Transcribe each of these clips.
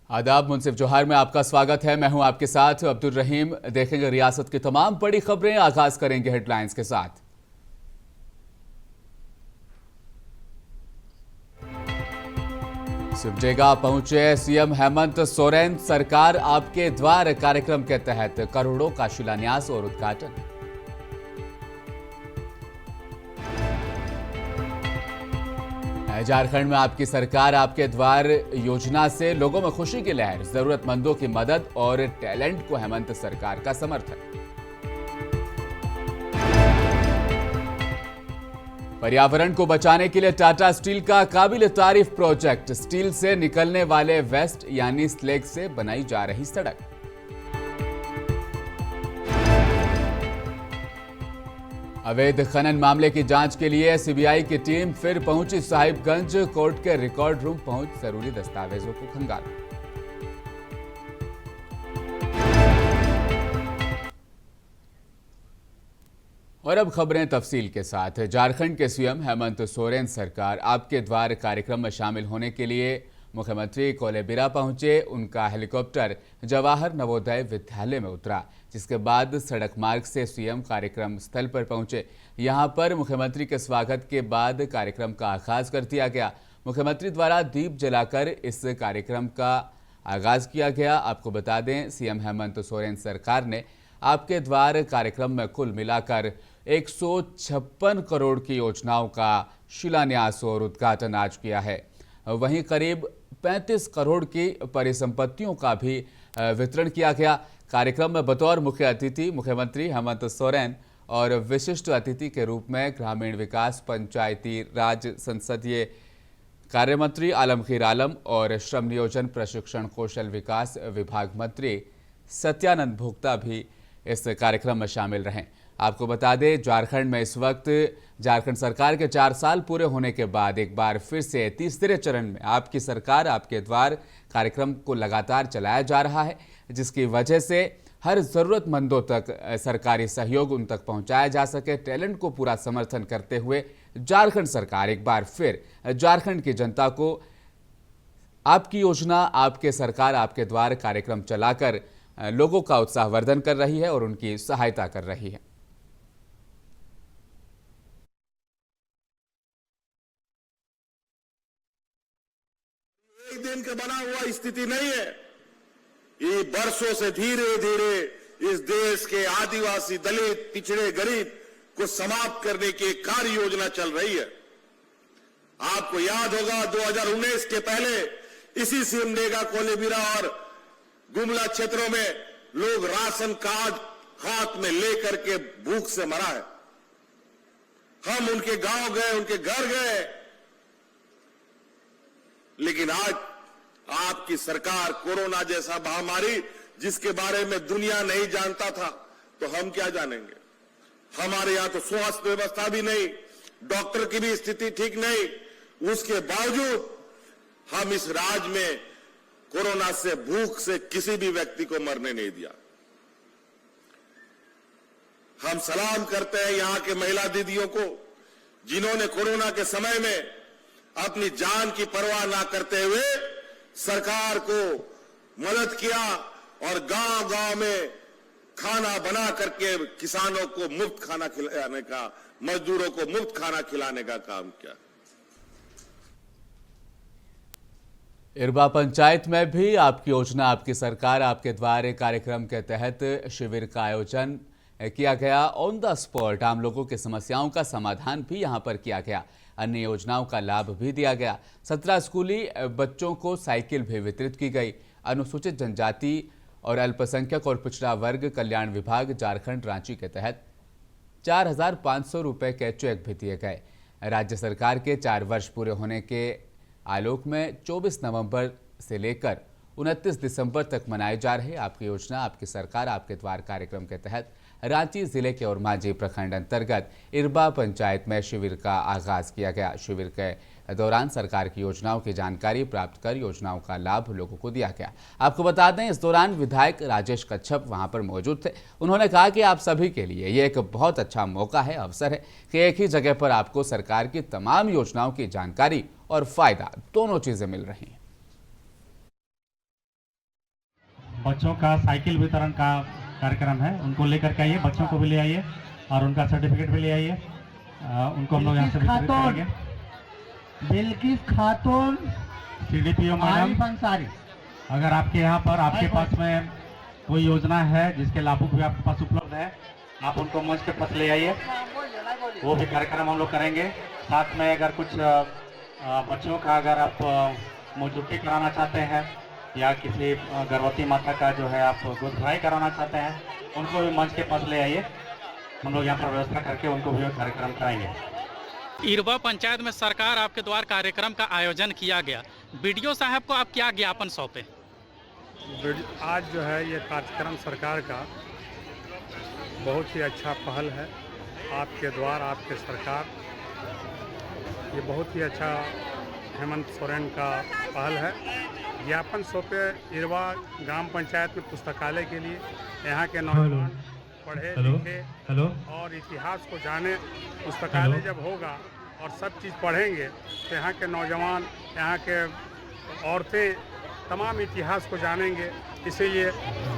आदाब। मुंसिफ जोहार में आपका स्वागत है। मैं हूं आपके साथ अब्दुल रहीम। देखेंगे रियासत की तमाम बड़ी खबरें। आगाज करेंगे हेडलाइंस के साथ। सिमडेगा पहुंचे सीएम हेमंत सोरेन। सरकार आपके द्वार कार्यक्रम के तहत करोड़ों का शिलान्यास और उद्घाटन। झारखंड में आपकी सरकार आपके द्वार योजना से लोगों में खुशी की लहर। जरूरतमंदों की मदद और टैलेंट को हेमंत सरकार का समर्थन। पर्यावरण को बचाने के लिए टाटा स्टील का काबिल तारीफ प्रोजेक्ट। स्टील से निकलने वाले वेस्ट यानी स्लेग से बनाई जा रही सड़क। अवैध खनन मामले की जांच के लिए सीबीआई की टीम फिर पहुंची साहिबगंज। कोर्ट के रिकॉर्ड रूम पहुंच जरूरी दस्तावेजों को खंगाला। और अब खबरें तफसील के साथ। झारखंड के सीएम हेमंत सोरेन सरकार आपके द्वार कार्यक्रम में शामिल होने के लिए मुख्यमंत्री कोलेबिरा पहुंचे। उनका हेलीकॉप्टर जवाहर नवोदय विद्यालय में उतरा, जिसके बाद सड़क मार्ग से सीएम कार्यक्रम स्थल पर पहुंचे। यहां पर मुख्यमंत्री के स्वागत के बाद कार्यक्रम का आगाज कर दिया गया। मुख्यमंत्री द्वारा दीप जलाकर इस कार्यक्रम का आगाज किया गया। आपको बता दें, सीएम हेमंत सोरेन सरकार ने आपके द्वार कार्यक्रम में कुल मिलाकर 156 करोड़ की योजनाओं का शिलान्यास और उद्घाटन आज किया है। वहीं करीब 35 करोड़ की परिसंपत्तियों का भी वितरण किया गया। कार्यक्रम में बतौर मुख्य अतिथि मुख्यमंत्री हेमंत सोरेन और विशिष्ट अतिथि के रूप में ग्रामीण विकास, पंचायती राज, संसदीय कार्य मंत्री आलमगीर आलम और श्रम नियोजन प्रशिक्षण कौशल विकास विभाग मंत्री सत्यानंद भोक्ता भी इस कार्यक्रम में शामिल रहे। आपको बता दें, झारखंड में इस वक्त झारखंड सरकार के 4 साल पूरे होने के बाद एक बार फिर से तीसरे चरण में आपकी सरकार आपके द्वार कार्यक्रम को लगातार चलाया जा रहा है, जिसकी वजह से हर जरूरतमंदों तक सरकारी सहयोग उन तक पहुंचाया जा सके। टैलेंट को पूरा समर्थन करते हुए झारखंड सरकार एक बार फिर झारखंड की जनता को आपकी योजना, आपके सरकार आपके द्वार कार्यक्रम चलाकर लोगों का उत्साहवर्धन कर रही है और उनकी सहायता कर रही है। एक दिन का बना हुआ स्थिति नहीं है। ये वर्षों से धीरे धीरे इस देश के आदिवासी, दलित, पिछड़े, गरीब को समाप्त करने की एक कार्य योजना चल रही है। आपको याद होगा 2019 के पहले इसी सिमडेगा, कोलेबिरा और गुमला क्षेत्रों में लोग राशन कार्ड हाथ में लेकर के भूख से मरा है। हम उनके गांव गए, उनके घर गए, लेकिन आज आपकी सरकार कोरोना जैसा महामारी जिसके बारे में दुनिया नहीं जानता था, तो हम क्या जानेंगे। हमारे यहां तो स्वास्थ्य व्यवस्था भी नहीं, डॉक्टर की भी स्थिति ठीक नहीं, उसके बावजूद हम इस राज्य में कोरोना से, भूख से किसी भी व्यक्ति को मरने नहीं दिया। हम सलाम करते हैं यहां के महिला दीदियों को, जिन्होंने कोरोना के समय में अपनी जान की परवाह ना करते हुए सरकार को मदद किया और गांव-गांव में खाना बना करके किसानों को मुफ्त खाना खिलाने का, मजदूरों को मुफ्त खाना खिलाने का काम किया। इरबा पंचायत में भी आपकी योजना, आपकी सरकार आपके द्वार कार्यक्रम के तहत शिविर का आयोजन किया गया। ऑन द स्पॉट आम लोगों की समस्याओं का समाधान भी यहां पर किया गया। अन्य योजनाओं का लाभ भी दिया गया। 17 स्कूली बच्चों को साइकिल भी वितरित की गई। अनुसूचित जनजाति और अल्पसंख्यक और पिछड़ा वर्ग कल्याण विभाग झारखंड रांची के तहत 4,500 रुपए के चेक भी दिए गए। राज्य सरकार के 4 वर्ष पूरे होने के आलोक में 24 नवंबर से लेकर 29 दिसंबर तक मनाए जा रहे आपकी योजना, आपकी सरकार आपके द्वार कार्यक्रम के तहत रांची जिले के ओरमांझी प्रखंड अंतर्गत इरबा पंचायत में शिविर का आगाज किया गया। शिविर के दौरान सरकार की योजनाओं की जानकारी प्राप्त कर योजनाओं का लाभ लोगों को दिया गया। आपको बता दें, इस दौरान विधायक राजेश कच्छप वहां पर मौजूद थे। उन्होंने कहा कि आप सभी के लिए ये एक बहुत अच्छा मौका है, अवसर है कि एक ही जगह पर आपको सरकार की तमाम योजनाओं की जानकारी और फायदा दोनों चीजें मिल रही हैं। बच्चों का साइकिल वितरण का कार्यक्रम है, उनको लेकर के आइए, बच्चों को भी ले आइए और उनका सर्टिफिकेट भी ले आइए। उनको हम लोग यहाँ से वितरित करेंगे। बिल्किस खातून, CDPO मैडम, आरिफ अंसारी। अगर आपके यहाँ पर आपके पास में कोई योजना है जिसके लाभुक भी आपके पास उपलब्ध है, आप उनको मंच के पास ले आइए, वो भी कार्यक्रम हम लोग करेंगे। साथ में अगर कुछ बच्चों का अगर आप मौजूदगी कराना चाहते हैं या किसी गर्भवती माता का जो है आप गोद भराई कराना चाहते हैं, उनको भी मंच के पास ले आइए, हम लोग यहाँ पर व्यवस्था करके उनको भी कार्यक्रम कराएंगे। इरवा पंचायत में सरकार आपके द्वार कार्यक्रम का आयोजन किया गया। बीडीओ साहब को आप क्या ज्ञापन सौंपे? आज जो है ये कार्यक्रम सरकार का बहुत ही अच्छा पहल है। आपके द्वार आपके सरकार, ये बहुत ही अच्छा हेमंत सोरेन का पहल है। ज्ञापन सौंपे इरवा ग्राम पंचायत में पुस्तकालय के लिए। यहाँ के नौजवान पढ़े लिखे और इतिहास को जाने। पुस्तकालय जब होगा और सब चीज़ पढ़ेंगे तो यहाँ के नौजवान, यहाँ के औरतें तमाम इतिहास को जानेंगे। इसीलिए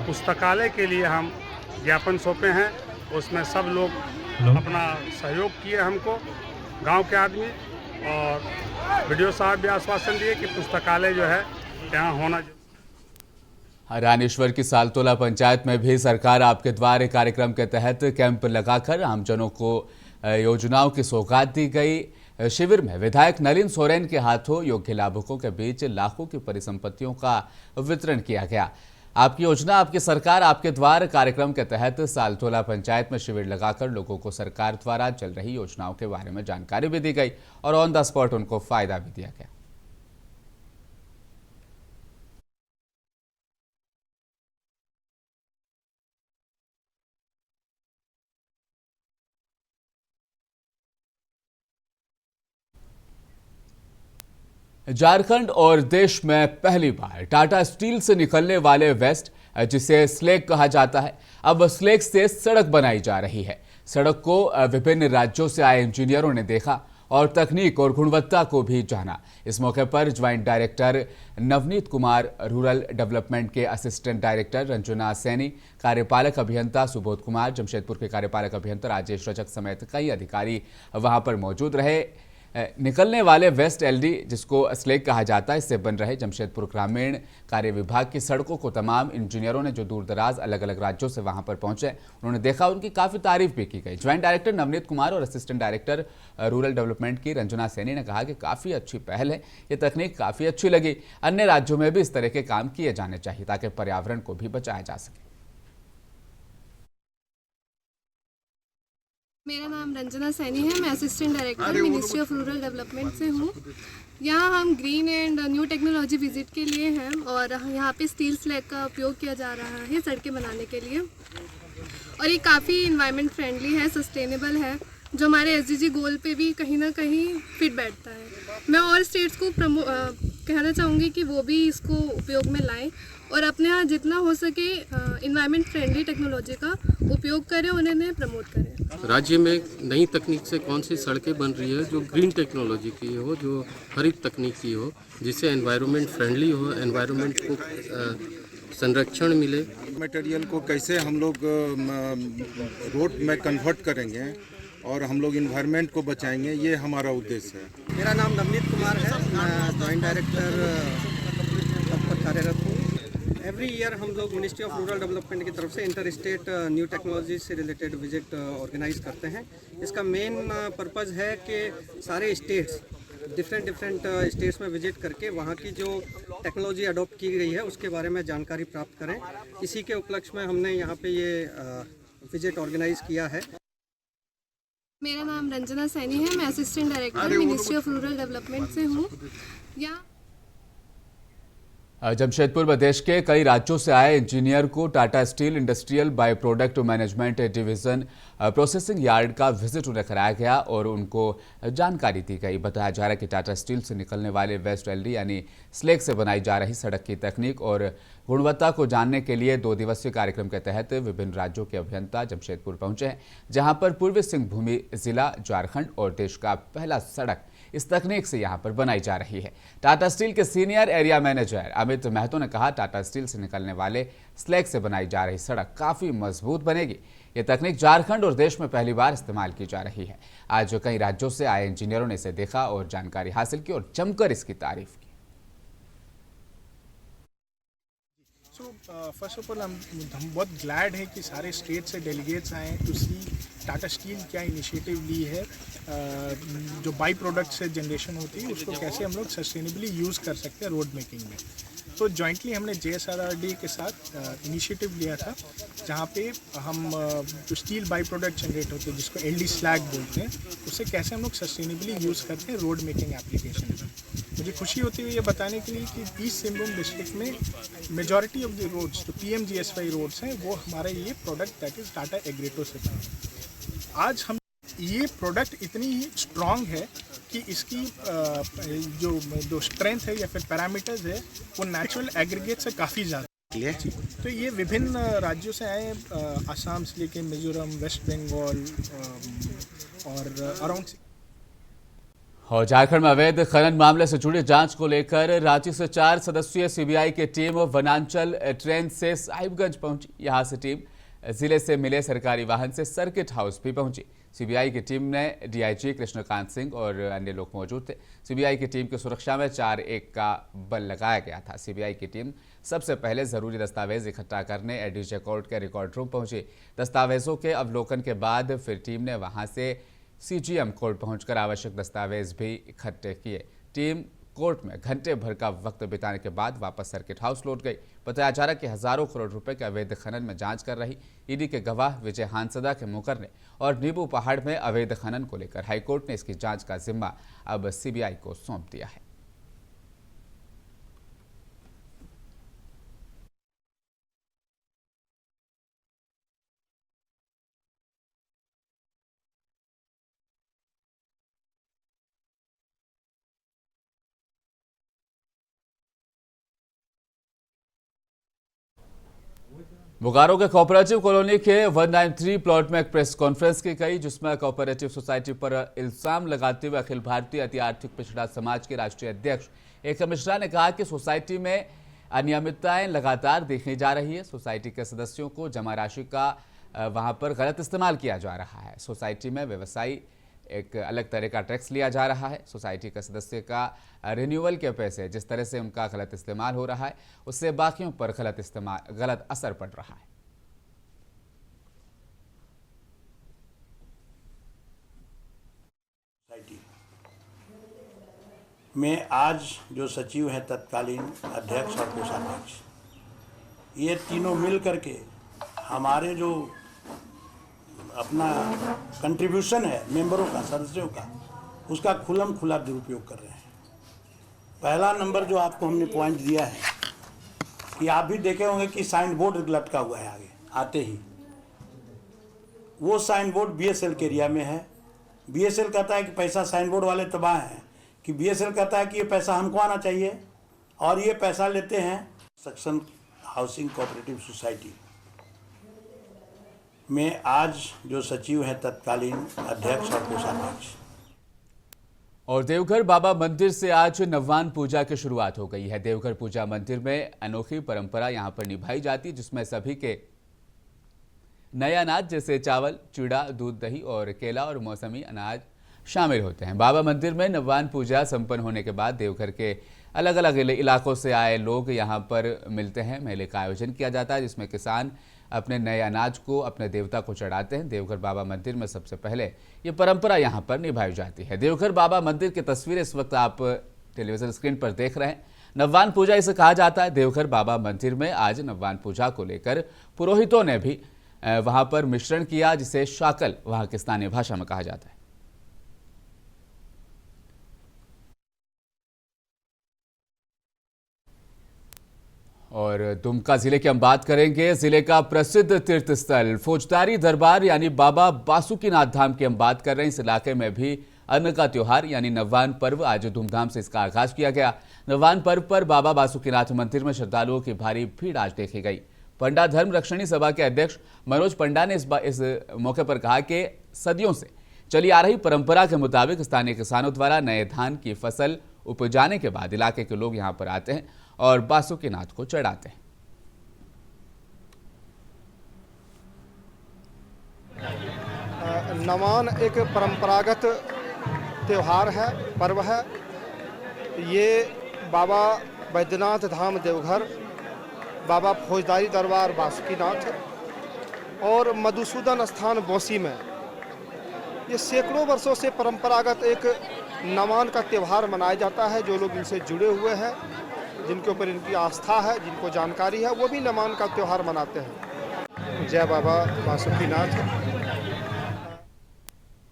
पुस्तकालय के लिए हम ज्ञापन सौंपे हैं। उसमें सब लोग अपना सहयोग किए हमको, गांव के आदमी, और वीडियो साहब भी आश्वासन दिए कि पुस्तकालय जो है यहाँ होना। रानीश्वर की सालतोला पंचायत में भी सरकार आपके द्वार कार्यक्रम के तहत कैंप लगाकर आमजनों को योजनाओं की सौगात दी गई। शिविर में विधायक नलिन सोरेन के हाथों योग्य लाभुकों के बीच लाखों की परिसंपत्तियों का वितरण किया गया। आपकी योजना आपकी सरकार आपके द्वार कार्यक्रम के तहत सालतोला पंचायत में शिविर लगाकर लोगों को सरकार द्वारा चल रही योजनाओं के बारे में जानकारी भी दी गई और ऑन द स्पॉट उनको फायदा भी दिया गया। झारखंड और देश में पहली बार टाटा स्टील से निकलने वाले वेस्ट, जिसे स्लेग कहा जाता है, अब स्लेग से सड़क बनाई जा रही है। सड़क को विभिन्न राज्यों से आए इंजीनियरों ने देखा और तकनीक और गुणवत्ता को भी जाना। इस मौके पर joint director Navneet Kumar, rural development के असिस्टेंट डायरेक्टर रंजना सैनी, कार्यपालक अभियंता सुबोध कुमार, जमशेदपुर के कार्यपालक अभियंता राजेश रजक समेत कई अधिकारी वहां पर मौजूद रहे। निकलने वाले वेस्ट एलडी, जिसको स्लेग कहा जाता है, इससे बन रहे जमशेदपुर ग्रामीण कार्य विभाग की सड़कों को तमाम इंजीनियरों ने जो दूर दराज अलग अलग राज्यों से वहां पर पहुंचे, उन्होंने देखा, उनकी काफ़ी तारीफ भी की गई। ज्वाइंट डायरेक्टर नवनीत कुमार और असिस्टेंट डायरेक्टर रूरल डेवलपमेंट की रंजना सैनी ने कहा कि काफ़ी अच्छी पहल है, ये तकनीक काफ़ी अच्छी लगी। अन्य राज्यों में भी इस तरह के काम किए जाने चाहिए ताकि पर्यावरण को भी बचाया जा सके। मेरा नाम रंजना सैनी है, मैं assistant director ministry of rural development से हूँ। यहाँ हम green and new technology visit के लिए हैं और यहाँ पे स्टील स्लैग का उपयोग किया जा रहा है सड़कें बनाने के लिए, और ये काफ़ी इन्वायरमेंट फ्रेंडली है, सस्टेनेबल है, जो हमारे SDG गोल पे भी कहीं ना कहीं फिट बैठता है। मैं और स्टेट्स को कहना चाहूँगी कि वो भी इसको उपयोग में लाएं और अपने यहाँ जितना हो सके इन्वायरमेंट फ्रेंडली टेक्नोलॉजी का उपयोग करें, उन्हें प्रमोट करें। राज्य में नई तकनीक से कौन सी सड़कें बन रही है जो ग्रीन टेक्नोलॉजी की हो, जो हरित तकनीक की हो, जिससे एनवायरनमेंट फ्रेंडली हो, एनवायरनमेंट को संरक्षण मिले। मटेरियल को कैसे हम लोग रोड में कन्वर्ट करेंगे और हम लोग इन्वायरमेंट को बचाएंगे, ये हमारा उद्देश्य है। मेरा नाम नवनीत कुमार है, मैं जॉइंट डायरेक्टर पद पर कार्यरत हूँ। एवरी ईयर हम लोग मिनिस्ट्री ऑफ रूरल डेवलपमेंट की तरफ से इंटर स्टेट न्यू टेक्नोलॉजी से रिलेटेड विजिट ऑर्गेनाइज करते हैं। इसका मेन पर्पज़ है कि सारे स्टेट्स, डिफरेंट स्टेट्स में विजिट करके वहाँ की जो टेक्नोलॉजी अडॉप्ट की गई है उसके बारे में जानकारी प्राप्त करें। इसी के उपलक्ष्य में हमने यहाँ पे ये विजिट ऑर्गेनाइज किया है। मेरा नाम रंजना सैनी है, मैं assistant director ministry of rural development से हूँ। यहाँ जमशेदपुर में देश के कई राज्यों से आए इंजीनियर को Tata steel industrial by product management division processing yard का विजिट उन्हें कराया गया और उनको जानकारी दी गई। बताया जा रहा है कि टाटा स्टील से निकलने वाले वेस्ट एलडी यानी स्लैग से बनाई जा रही सड़क की तकनीक और गुणवत्ता को जानने के लिए 2 दिवसीय कार्यक्रम के तहत विभिन्न राज्यों के अभियंता जमशेदपुर पहुंचे हैं, जहां पर पूर्वी सिंहभूम जिला झारखंड और देश का पहला सड़क इस तकनीक से यहां पर बनाई जा रही है। टाटा स्टील के senior area manager Amit Mahato ने कहा, टाटा स्टील से निकलने वाले स्लैग से बनाई जा रही सड़क काफी मजबूत बनेगी। ये तकनीक झारखंड और देश में पहली बार इस्तेमाल की जा रही है। आज कई राज्यों से आए इंजीनियरों ने इसे देखा और जानकारी हासिल की और जमकर इसकी तारीफ की। फर्स्ट ऑफ ऑल हम बहुत ग्लैड हैं कि सारे स्टेट से डेलीगेट्स आए टू सी टाटा स्टील क्या इनिशिएटिव ली है, जो बाई प्रोडक्ट से जनरेशन होती है उसको कैसे हम लोग सस्टेनेबली यूज़ कर सकते हैं रोड मेकिंग में। तो जॉइंटली हमने JSRRD के साथ इनिशिएटिव लिया था, जहाँ पे हम जो स्टील बाई प्रोडक्ट जनरेट होते हैं जिसको LD स्लैग बोलते हैं, उससे कैसे हम लोग सस्टेनेबली यूज़ करते हैं रोड मेकिंग एप्लीकेशन में। मुझे खुशी होती है ये बताने के लिए कि ईस्ट सिंहभूम डिस्ट्रिक्ट में मेजॉरिटी ऑफ द रोड्स जो PMGSY रोड्स हैं वो हमारे ये प्रोडक्ट दैट इज़ टाटा एग्रेटो से बने। आज हम ये प्रोडक्ट इतनी ही स्ट्रॉन्ग है कि इसकी जो स्ट्रेंथ है या फिर पैरामीटर्स है वो नेचुरल एग्रीगेट से काफ़ी ज़्यादा। तो ये विभिन्न राज्यों से आए, आसाम से लेके मिजोरम, वेस्ट बंगाल और अराउंड। और झारखंड में अवैध खनन मामले से जुड़ी जांच को लेकर रांची से 4 सदस्यीय CBI की टीम वनांचल ट्रेन से साहिबगंज पहुंची। यहां से टीम जिले से मिले सरकारी वाहन से सर्किट हाउस भी पहुंची। CBI की टीम ने DIG कृष्णकांत सिंह और अन्य लोग मौजूद थे। CBI की टीम की सुरक्षा में 4-1 का बल लगाया गया था। CBI की टीम सबसे पहले जरूरी दस्तावेज इकट्ठा करने ADJ कोर्ट के रिकॉर्ड रूम पहुंची। दस्तावेजों के अवलोकन के बाद फिर टीम ने वहां से CGM कोर्ट पहुंचकर आवश्यक दस्तावेज भी इकट्ठे किए। टीम कोर्ट में घंटे भर का वक्त बिताने के बाद वापस सर्किट हाउस लौट गई। बताया जा रहा है कि हजारों करोड़ रुपए के अवैध खनन में जांच कर रही ईडी के गवाह विजय हांसदा के मुकरने और नींबू पहाड़ में अवैध खनन को लेकर हाईकोर्ट ने इसकी जांच का जिम्मा अब CBI को सौंप दिया है। बोकारो के कोऑपरेटिव कॉलोनी के 193 प्लॉट में एक प्रेस कॉन्फ्रेंस की गई, जिसमें कोऑपरेटिव सोसाइटी पर इल्जाम लगाते हुए अखिल भारतीय अति आर्थिक पिछड़ा समाज के राष्ट्रीय अध्यक्ष AK मिश्रा ने कहा कि सोसाइटी में अनियमितताएं लगातार देखी जा रही है। सोसाइटी के सदस्यों को जमा राशि का वहां पर गलत इस्तेमाल किया जा रहा है। सोसाइटी में व्यवसायी एक अलग तरह का टैक्स लिया जा रहा है। सोसाइटी के सदस्य का रिन्यूअल के पैसे जिस तरह से उनका गलत इस्तेमाल हो रहा है, उससे बाकियों पर गलत असर पड़ रहा है। में आज जो सचिव हैं तत्कालीन अध्यक्ष और कोषाध्यक्ष, ये तीनों मिल करके हमारे जो अपना कंट्रीब्यूशन है मेंबरों का, सदस्यों का, उसका खुल्लम खुला दुरुपयोग कर रहे हैं। पहला नंबर जो आपको हमने पॉइंट दिया है कि आप भी देखे होंगे कि साइन बोर्ड लटका हुआ है आगे आते ही, वो साइन बोर्ड BSL के एरिया में है। BSL कहता है कि पैसा साइन बोर्ड वाले तबाह हैं, कि BSL कहता है कि ये पैसा हमको आना चाहिए और ये पैसा लेते हैं सक्शन हाउसिंग कोऑपरेटिव सोसाइटी में आज जो सचिव हैं तत्कालीन अध्यक्ष और कोषाध्यक्ष। और देवघर बाबा मंदिर से आज नववान पूजा की शुरुआत हो गई है। देवघर पूजा मंदिर में अनोखी परंपरा यहां पर निभाई जाती है, जिसमें सभी के नए अनाज जैसे चावल, चूड़ा, दूध, दही और केला और मौसमी अनाज शामिल होते हैं। बाबा मंदिर में नववान पूजा संपन्न होने के बाद देवघर के अलग अलग इलाकों से आए लोग यहां पर मिलते हैं। मेले का आयोजन किया जाता है, जिसमें किसान अपने नए अनाज को अपने देवता को चढ़ाते हैं। देवघर बाबा मंदिर में सबसे पहले ये परंपरा यहां पर निभाई जाती है। देवघर बाबा मंदिर की तस्वीरें इस वक्त आप टेलीविजन स्क्रीन पर देख रहे हैं। नववान पूजा इसे कहा जाता है। देवघर बाबा मंदिर में आज नववान पूजा को लेकर पुरोहितों ने भी वहां पर मिश्रण किया, जिसे शाकल वहां की स्थानीय भाषा में कहा जाता है। और दुमका जिले की हम बात करेंगे। जिले का प्रसिद्ध तीर्थ स्थल फौजदारी दरबार यानी बाबा बासुकीनाथ धाम की हम बात कर रहे हैं। इस इलाके में भी अन्न का त्योहार यानी नवान्न पर्व आज धूमधाम से इसका आगाज किया गया। नवान्न पर्व पर बाबा बासुकीनाथ मंदिर में श्रद्धालुओं की भारी भीड़ आज देखी गई। पंडा धर्म रक्षणी सभा के अध्यक्ष मनोज पंडा ने इस मौके पर कहा कि सदियों से चली आ रही परंपरा के मुताबिक स्थानीय किसानों द्वारा नए धान की फसल उपजाने के बाद इलाके के लोग यहां पर आते हैं और बासुकीनाथ को चढ़ाते हैं। नवान्न एक परंपरागत त्यौहार है, पर्व है। ये बाबा बैद्यनाथ धाम देवघर, बाबा फौजदारी दरबार बासुकीनाथ और मधुसूदन स्थान बौंसी में ये सैकड़ों वर्षों से परंपरागत एक नवान्न का त्यौहार मनाया जाता है। जो लोग इनसे जुड़े हुए हैं, जिनके ऊपर इनकी आस्था है, जिनको जानकारी है, वो भी नवान्न का त्यौहार मनाते हैं। जय बाबा बासुकीनाथ।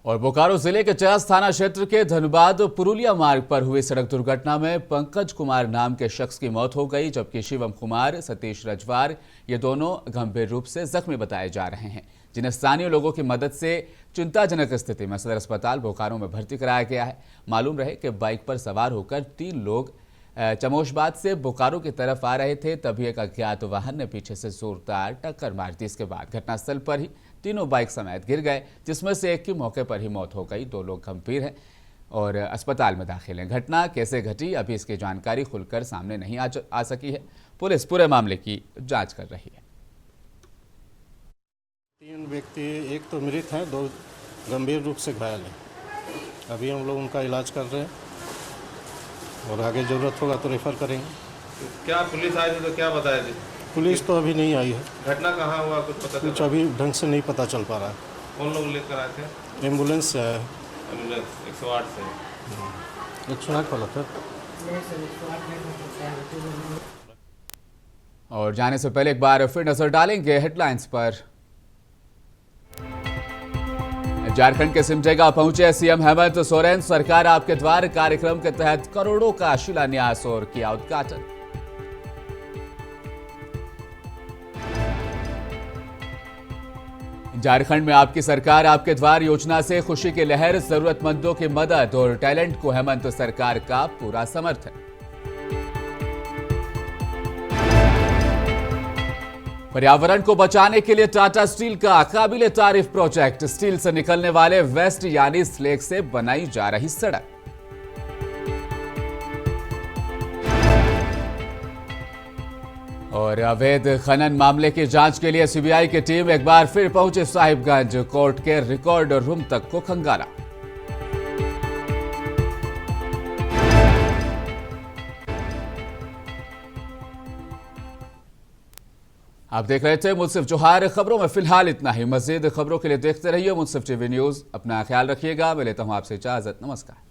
और बोकारो जिले के चरस थाना क्षेत्र के धनबाद पुरुलिया मार्ग पर हुई सड़क दुर्घटना में पंकज कुमार नाम के शख्स की मौत हो गई, जबकि शिवम कुमार, सतीश रजवार ये दोनों गंभीर रूप से जख्मी बताए जा रहे हैं, जिन्हें स्थानीय लोगों की मदद से चिंताजनक स्थिति में सदर अस्पताल बोकारो में भर्ती कराया गया है। मालूम रहे कि बाइक पर सवार होकर 3 लोग चमोशबाद से बोकारो की तरफ आ रहे थे, तभी एक अज्ञात वाहन ने पीछे से जोरदार टक्कर मार दी। इसके बाद घटनास्थल पर ही तीनों बाइक समेत गिर गए, जिसमें से एक की मौके पर ही मौत हो गई। 2 लोग गंभीर हैं और अस्पताल में दाखिल हैं। घटना कैसे घटी अभी इसकी जानकारी खुलकर सामने नहीं आ सकी है। पुलिस पूरे मामले की जांच कर रही है। 3 व्यक्ति, एक तो मृत हैं, 2 गंभीर रूप से घायल हैं। अभी हम लोग उनका इलाज कर रहे हैं और आगे ज़रूरत होगा तो रेफर करेंगे। क्या पुलिस आई थी तो क्या बताया थी? पुलिस तो अभी नहीं आई है। घटना कहाँ हुआ कुछ पता कुछ अभी ढंग से नहीं पता चल पा रहा है। कौन लोग लेकर आए थे? एम्बुलेंस से आया है। एम्बुलेंस 108 से। 108 वाला था। और जाने से पहले एक बार फिर नजर डालेंगे हेडलाइंस पर। झारखंड के सिमडेगा पहुंचे सीएम हेमंत सोरेन। सरकार आपके द्वार कार्यक्रम के तहत करोड़ों का शिलान्यास और किया उद्घाटन। झारखंड में आपकी सरकार आपके द्वार योजना से खुशी की लहर, जरूरतमंदों की मदद और टैलेंट को हेमंत सरकार का पूरा समर्थन। पर्यावरण को बचाने के लिए टाटा स्टील का काबिले तारीफ प्रोजेक्ट। स्टील से निकलने वाले वेस्ट यानी स्लेग से बनाई जा रही सड़क। और अवैध खनन मामले की जांच के लिए सीबीआई की टीम एक बार फिर पहुंचे साहिबगंज। कोर्ट के रिकॉर्ड रूम तक को खंगाला। आप देख रहे थे मुंसिफ जोहार। खबरों में फिलहाल इतना ही। मजीद खबरों के लिए देखते रहिए मुंसिफ टीवी न्यूज। अपना ख्याल रखिएगा। मैं लेता हूं आपसे इजाजत। नमस्कार।